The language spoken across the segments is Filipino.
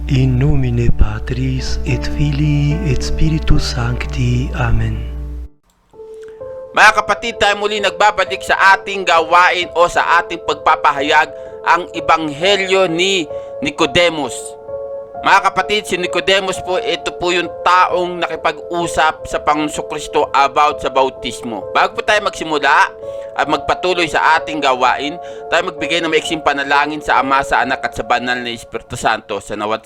In nomine Patris et Filii et Spiritus Sancti. Amen. Mga kapatid, tayo muli nagbabalik sa ating gawain o sa ating pagpapahayag ang Ebanghelyo ni Nicodemus. Mga kapatid, si Nicodemus po, ito po yung taong nakipag-usap sa Panginoong Kristo about sa bautismo. Bago po tayo magsimula at magpatuloy sa ating gawain, tayo magbigay ng maiksing panalangin sa Ama, sa Anak at sa Banal na Espiritu Santo. Sa nawa,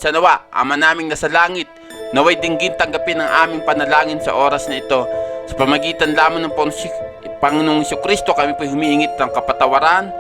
Ama naming nasa langit, naway dinggin tanggapin ang aming panalangin sa oras na ito. Sa pamagitan lamang ng Panginoong Kristo, kami po humiingit ng kapatawaran,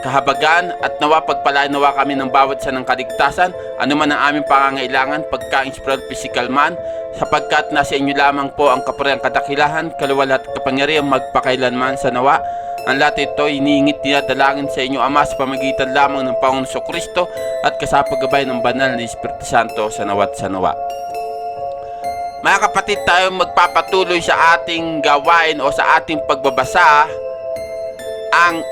kahabagan, at nawa pagpalain nawa kami ng bawat sa ng kaligtasan, anuman ang aming pangangailangan, pagkain spiritual, physical man, sapagkat nasa inyo lamang po ang kapurihan, kadakilahan, kaluwal at kapangyarihan magpakailanman sa nawa. Ang lahat ito iniingit dinadalangin sa inyo, Ama, sa pamagitan lamang ng Panginoong Kristo at kasapagabay ng Banal na Espiritu Santo sa nawa at sa nawa. Mga kapatid, tayo magpapatuloy sa ating gawain o sa ating pagbabasa ang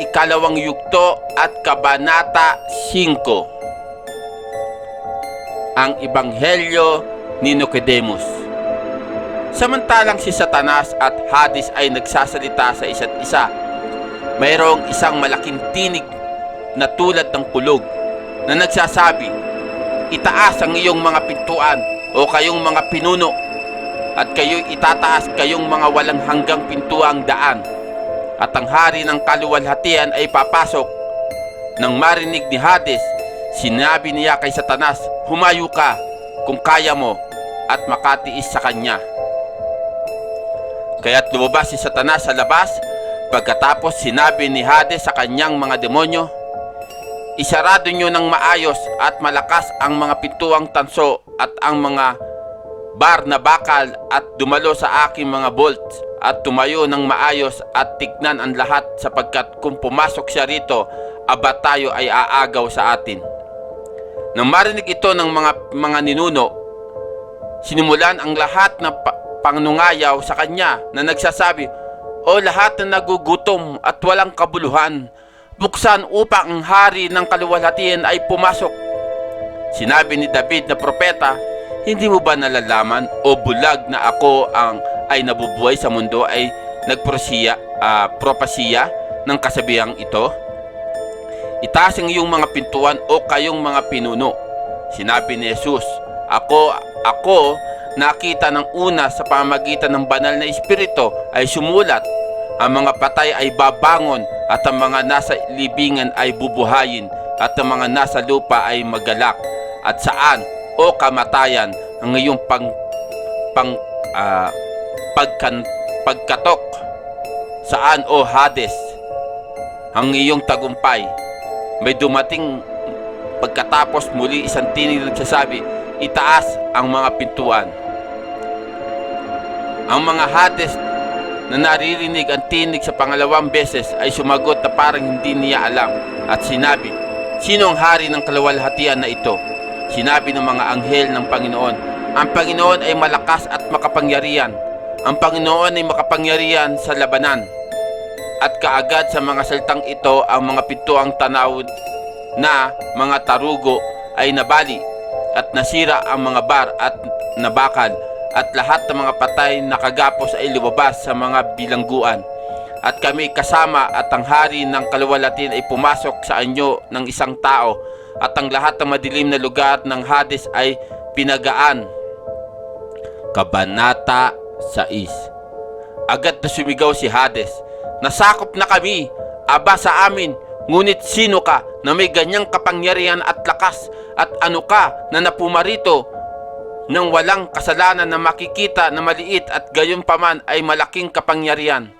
ikalawang yugto at kabanata 5. Ang Ebanghelyo ni Nicodemus. Samantalang si Satanas at Hades ay nagsasalita sa isa't isa, mayroong isang malaking tinig na tulad ng kulog na nagsasabi, "Itaas ang iyong mga pintuan o kayong mga pinuno, at kayo'y itataas kayong mga walang hanggang pintuang daan, at ang hari ng kaluwalhatian ay papasok." Nang marinig ni Hades, sinabi niya kay Satanas, "Humayo ka kung kaya mo at makatiis sa kanya." Kaya't lumabas si Satanas sa labas. Pagkatapos sinabi ni Hades sa kanyang mga demonyo, "Isarado nyo ng maayos at malakas ang mga pintuang tanso at ang mga bar na bakal, at dumalo sa aking mga bolts, at tumayo ng maayos at tignan ang lahat, sapagkat kung pumasok siya rito, aba tayo ay aagaw sa atin." Nang marinig ito ng mga ninuno, sinimulan ang lahat na pangnungayaw sa kanya na nagsasabi, "O lahat na nagugutom at walang kabuluhan, buksan upang ang hari ng kaluwalhatian ay pumasok. Sinabi ni David na propeta, hindi mo ba nalalaman o bulag na ako ay nabubuhay sa mundo ay propasiya ng kasabihang ito? Itaas ang iyong mga pintuan o kayong mga pinuno." Sinabi ni Jesus, Ako nakita ng una sa pamamagitan ng Banal na Espiritu ay sumulat, ang mga patay ay babangon, at ang mga nasa libingan ay bubuhayin, at ang mga nasa lupa ay magalak. At saan, o kamatayan, ang iyong pagkatok? Saan, o Hades, ang iyong tagumpay? May dumating pagkatapos muli isang tinig na nagsasabi, "Itaas ang mga pintuan." Ang mga Hades na naririnig ang tinig sa pangalawang beses ay sumagot na parang hindi niya alam, at sinabi, "Sino ang hari ng kaluwalhatian na ito?" Sinabi ng mga anghel ng Panginoon, "Ang Panginoon ay malakas at makapangyarihan. Ang Panginoon ay makapangyarihan sa labanan." At kaagad sa mga salitang ito, ang mga pintuang tanaw na mga tarugo ay nabali, at nasira ang mga bar at nabakal, at lahat ng mga patay na kagapos ay lumabas sa mga bilangguan. At kami kasama at ang hari ng kaluwalhatian ay pumasok sa anyo ng isang tao, at ang lahat ng madilim na lugar ng Hades ay pinagaan. Kabanata 6. Agad na sumigaw si Hades, "Nasakop na kami, aba sa amin, ngunit sino ka na may ganyang kapangyarihan at lakas, at ano ka na napumarito ng walang kasalanan na makikita na maliit at gayon paman ay malaking kapangyarihan?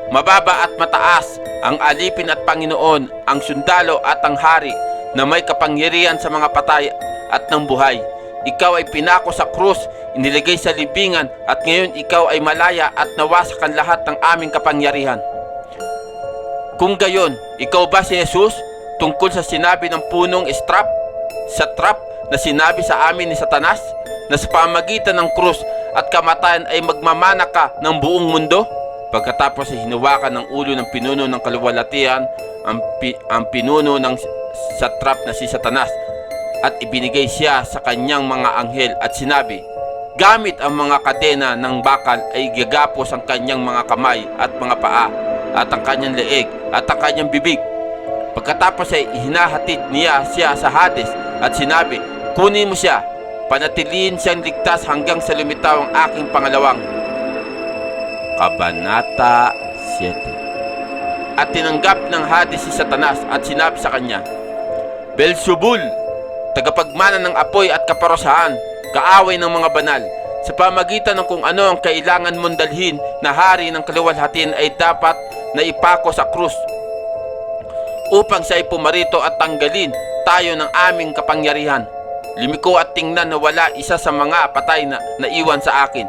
Mababa at mataas ang alipin at Panginoon, ang sundalo at ang hari na may kapangyarihan sa mga patay at ng buhay. Ikaw ay pinako sa krus, inilagay sa libingan, at ngayon ikaw ay malaya at nawasakan lahat ng aming kapangyarihan. Kung gayon, ikaw ba si Jesus tungkol sa sinabi ng punong trap na sinabi sa amin ni Satanas, na sa pamagitan ng krus at kamatayan ay magmamana ka ng buong mundo?" Pagkatapos ay hinawakan ng ulo ng pinuno ng kaluwalhatian ang pinuno ng satrap na si Satanas at ibinigay siya sa kanyang mga anghel at sinabi, gamit ang mga kadena ng bakal ay gagapos ang kanyang mga kamay at mga paa at ang kanyang leeg at ang kanyang bibig. Pagkatapos ay hinahatid niya siya sa Hades at sinabi, kunin mo siya, panatilihin siyang ligtas hanggang sa lumitaw ang aking pangalawang. Kabanata 7. At tinanggap ng Hades si Satanas at sinabi sa kanya, Beelzebul, tagapagmana ng apoy at kaparusahan, kaaway ng mga banal, sa pamagitan ng kung ano ang kailangan mong dalhin na hari ng kaluwalhatian ay dapat na ipako sa krus upang siya ay pumarito at tanggalin tayo ng aming kapangyarihan. Limiko at tingnan na wala isa sa mga patay na naiwan sa akin.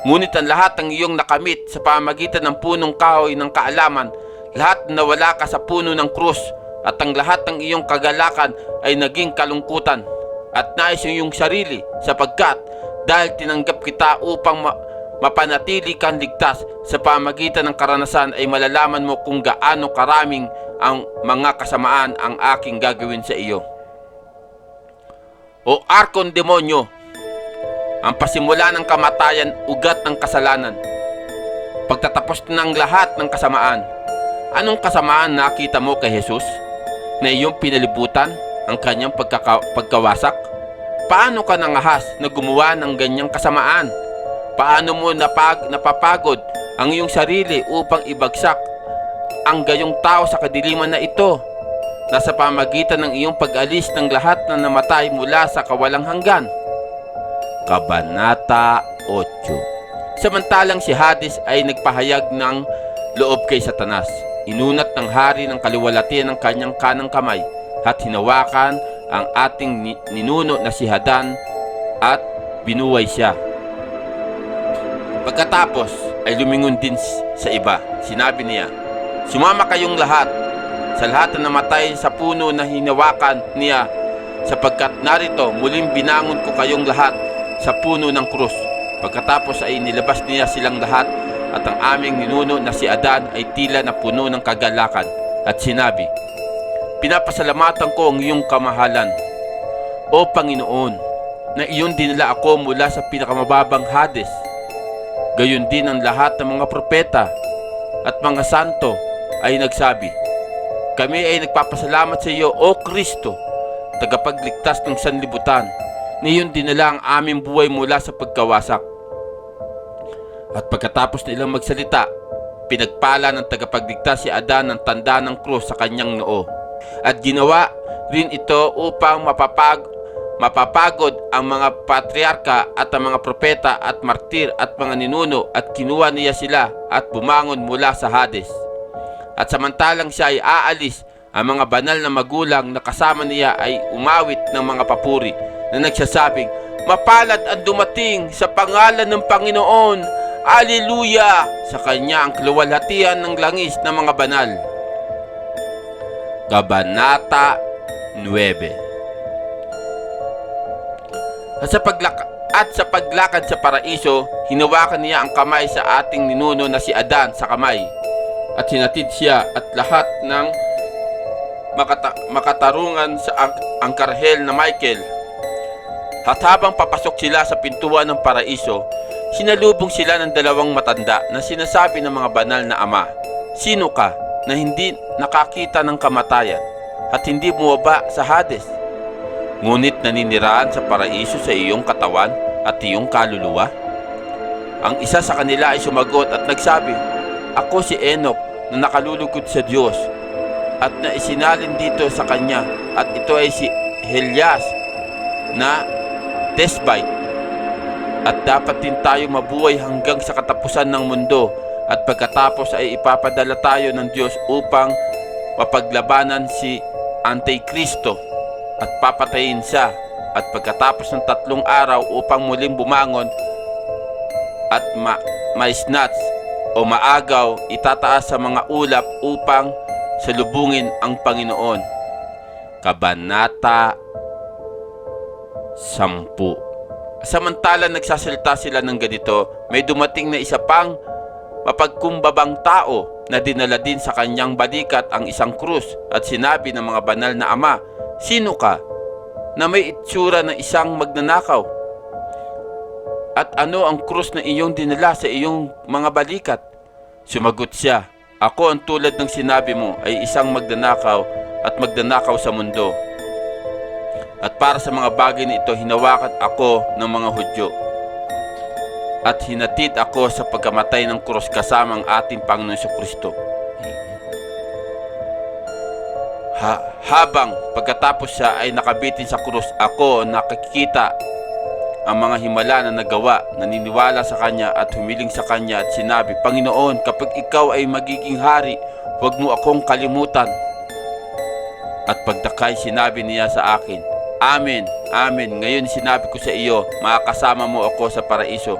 Ngunit ang lahat ng iyong nakamit sa pamagitan ng punong kahoy ng kaalaman, lahat na wala ka sa puno ng krus, at ang lahat ng iyong kagalakan ay naging kalungkutan at nais yung sarili, sapagkat dahil tinanggap kita upang mapanatili kang ligtas sa pamagitan ng karanasan ay malalaman mo kung gaano karaming ang mga kasamaan ang aking gagawin sa iyo. O arkong demonyo, ang pasimula ng kamatayan, ugat ng kasalanan, pagtatapos ng lahat ng kasamaan. Anong kasamaan nakita mo kay Jesus na iyong pinalibutan ang kanyang pagkawasak? Paano ka nangahas na gumawa ng ganyang kasamaan? Paano mo napapagod ang iyong sarili upang ibagsak ang gayong tao sa kadiliman na ito, na sa pamagitan ng iyong pag-alis ng lahat na namatay mula sa kawalang hanggan? Kabanata 8. Samantalang si Hades ay nagpahayag ng loob kay Satanas. Inunat ng hari ng kaluwalhatian ng kanyang kanang kamay at hinawakan ang ating ninuno na si Hadan at binuway siya. Pagkatapos ay lumingon din sa iba. Sinabi niya, sumama kayong lahat sa lahat na namatay sa puno na hinawakan niya, sapagkat narito muling binangon ko kayong lahat sa puno ng krus. Pagkatapos ay nilabas niya silang lahat, at ang aming ninuno na si Adan ay tila na puno ng kagalakan at sinabi, pinapasalamatan ko ang iyong kamahalan, O Panginoon, na iyong dinala ako mula sa pinakamababang Hades. Gayon din ang lahat ng mga propeta at mga santo ay nagsabi, kami ay nagpapasalamat sa iyo, O Kristo, tagapagligtas ng sanlibutan, na iyong dinala ang aming buhay mula sa pagkawasak. At pagkatapos nilang magsalita, pinagpala ng tagapagligtas si Adan ng tanda ng krus sa kanyang noo. At ginawa rin ito upang mapapagod ang mga patriarka at ang mga propeta at martir at mga ninuno, at kinuha niya sila at bumangon mula sa Hades. At samantalang siya ay aalis, ang mga banal na magulang na kasama niya ay umawit ng mga papuri na nagsasabing, mapalad ang dumating sa pangalan ng Panginoon, Alleluia! Sa kanya ang kaluwalhatian ng langis ng mga banal. Kabanata 9. At sa paglakad sa paraiso, hinawakan niya ang kamay sa ating ninuno na si Adan sa kamay, at hinatid siya at lahat ng makatarungan sa angkarhel na Michael. At habang papasok sila sa pintuan ng paraiso, sinalubong sila ng dalawang matanda na sinasabi ng mga banal na ama, sino ka na hindi nakakita ng kamatayan at hindi bumaba sa Hades? Ngunit naninirahan sa paraiso sa iyong katawan at iyong kaluluwa? Ang isa sa kanila ay sumagot at nagsabi, ako si Enoch na nakalulugod sa Diyos at na isinalin dito sa kanya, at ito ay si Elias na Tishbite. At dapat din tayo mabuhay hanggang sa katapusan ng mundo, at pagkatapos ay ipapadala tayo ng Diyos upang mapaglabanan si Antikristo at papatayin siya, at pagkatapos ng 3 araw upang muling bumangon at maisnats o maagaw, itataas sa mga ulap upang salubungin ang Panginoon. Kabanata 10. Samantala nagsasalita sila ng ganito, may dumating na isa pang mapagkumbabang tao na dinala din sa kanyang balikat ang isang krus at sinabi ng mga banal na ama, "Sino ka na may itsura ng isang magnanakaw? At ano ang krus na iyong dinala sa iyong mga balikat?" Sumagot siya, "Ako ang tulad ng sinabi mo ay isang magnanakaw at magnanakaw sa mundo. At para sa mga bagay na ito, hinawakan ako ng mga Hudyo. At hinatid ako sa pagkamatay ng krus kasama ang ating Panginoon Kristo." Habang pagkatapos siya ay nakabitin sa krus, ako nakikita ang mga himala na nagawa, naniniwala sa kanya at humiling sa kanya at sinabi, "Panginoon, kapag ikaw ay magiging hari, huwag mo akong kalimutan." At pagdakay sinabi niya sa akin, "Amen, amen. Ngayon sinabi ko sa iyo, makakasama mo ako sa paraiso."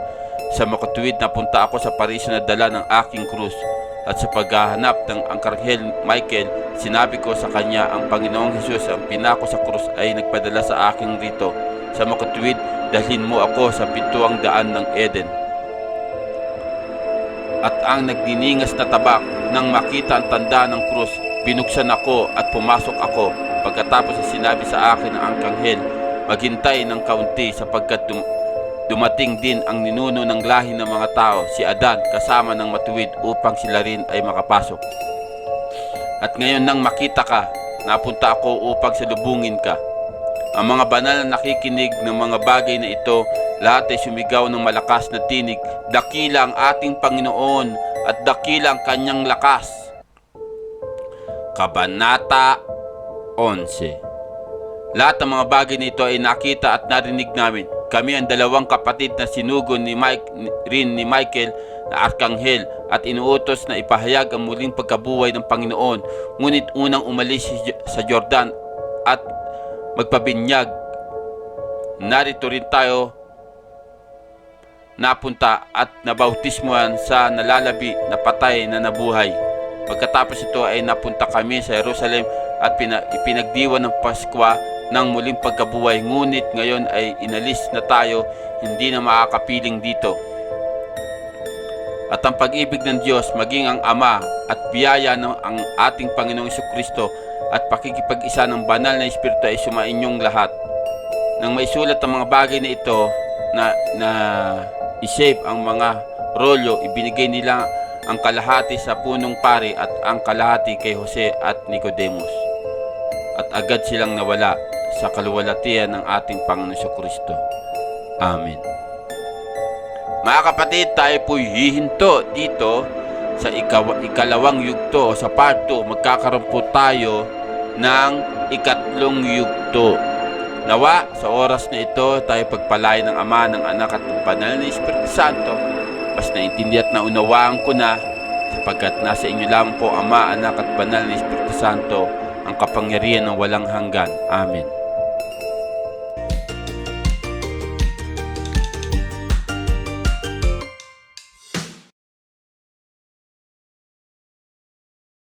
Sa makatuwid na punta ako sa paraiso na dala ng aking krus. At sa paghahanap ng Arkanghel Michael, sinabi ko sa kanya, "Ang Panginoong Hesus ang pinako sa krus ay nagpadala sa akin rito. Sa makatuwid, dalhin mo ako sa pintuang daan ng Eden." At ang nagdiningas na tabak nang makita ang tanda ng krus, binuksan ako at pumasok ako. Pagkatapos ay sinabi sa akin ng Arkanghel, "Maghintay ng kaunti sapagkat dumating din ang ninuno ng lahi ng mga tao, si Adan, kasama ng matuwid upang sila rin ay makapasok. At ngayon nang makita ka, napunta ako upang salubungin ka." Ang mga banal na nakikinig ng mga bagay na ito, lahat ay sumigaw ng malakas na tinig, "Dakila ang ating Panginoon at dakila ang kanyang lakas." Kabanata 11. Lahat ng mga bagay na ito ay nakita at narinig namin. Kami ang dalawang kapatid na sinugo ni Michael na Arkanghel at inuutos na ipahayag ang muling pagkabuhay ng Panginoon. Ngunit unang umalis sa Jordan at magpabinyag. Narito rin tayo napunta at nabautismuhan sa nalalabi na patay na nabuhay. Pagkatapos ito ay napunta kami sa Jerusalem at ipinagdiwan ng Paskwa ng muling pagkabuhay. Ngunit ngayon ay inalis na tayo, hindi na makakapiling dito. At ang pag-ibig ng Diyos, maging ang Ama at biyaya ng ang ating Panginoong Kristo at pakikipag-isa ng banal na Espiritu ay sumainyong lahat. Nang maisulat ang mga bagay na ito na i-save ang mga rolyo, ibinigay nila ang kalahati sa punong pari at ang kalahati kay Jose at Nicodemus. At agad silang nawala sa kaluwalhatian ng ating Panginoon Kristo. Amen. Mga kapatid, tayo po'y hihinto dito sa ikalawang yugto o sa part 2. Magkakaroon po tayo ng ikatlong yugto. Nawa, sa oras na ito, tayo pagpalain ng Ama, ng Anak at ng Banal na Espiritu Santo. Mas naintindihan at naunawaan ko na, sapagkat nasa inyo lamang po, Ama, Anak at Banal na Espiritu Santo, ang kapangyarihan ng walang hanggan. Amen.